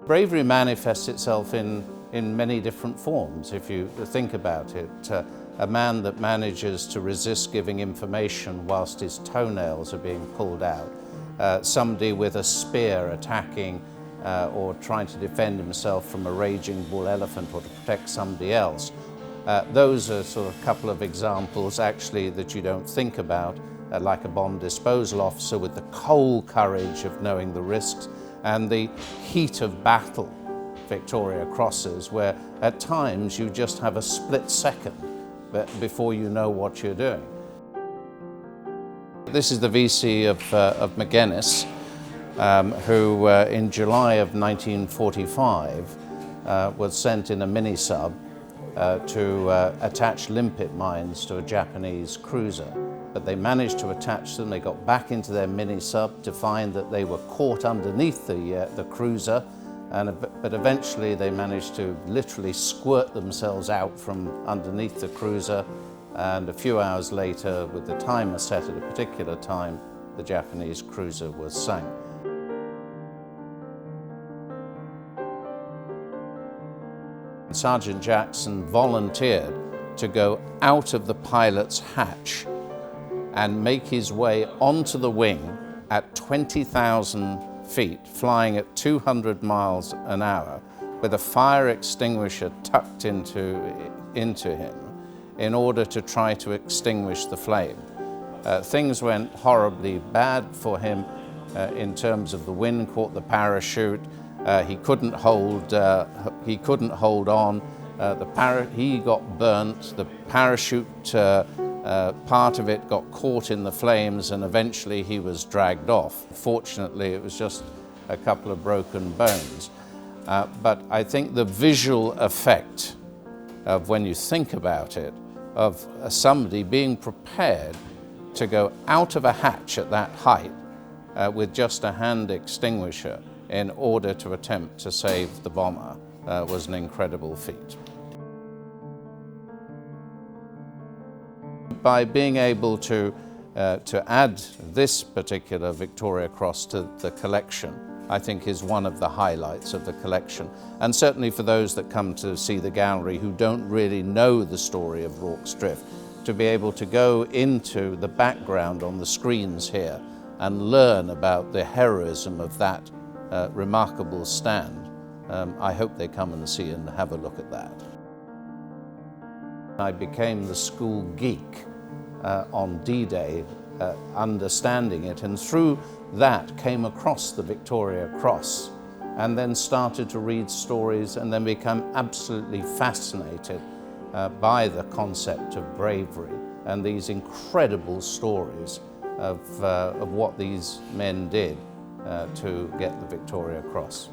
Bravery manifests itself in many different forms, if you think about it. A man that manages to resist giving information whilst his toenails are being pulled out. Somebody with a spear attacking or trying to defend himself from a raging bull elephant or to protect somebody else. Those are sort of a couple of examples actually that you don't think about, like a bomb disposal officer with the cold courage of knowing the risks and the heat of battle Victoria crosses, where at times you just have a split second before you know what you're doing. This is the VC of McGuinness, who in July of 1945 was sent in a mini-sub to attach limpet mines to a Japanese cruiser. But they managed to attach them. They got back into their mini-sub to find that they were caught underneath the cruiser, but eventually they managed to literally squirt themselves out from underneath the cruiser, and a few hours later, with the timer set at a particular time, the Japanese cruiser was sunk. Sergeant Jackson volunteered to go out of the pilot's hatch and make his way onto the wing at 20,000 feet, flying at 200 miles an hour, with a fire extinguisher tucked into him in order to try to extinguish the flame. Things went horribly bad for him in terms of the wind caught the parachute. He couldn't hold on. He got burnt. The parachute part of it got caught in the flames, and eventually he was dragged off. Fortunately, it was just a couple of broken bones. But I think the visual effect of, when you think about it, of somebody being prepared to go out of a hatch at that height with just a hand extinguisher in order to attempt to save the bomber was an incredible feat. By being able to add this particular Victoria Cross to the collection, I think is one of the highlights of the collection. And certainly for those that come to see the gallery who don't really know the story of Rorke's Drift, to be able to go into the background on the screens here and learn about the heroism of that remarkable stand. I hope they come and see and have a look at that. I became the school geek on D-Day, understanding it, and through that came across the Victoria Cross, and then started to read stories and then become absolutely fascinated by the concept of bravery and these incredible stories of what these men did to get the Victoria Cross.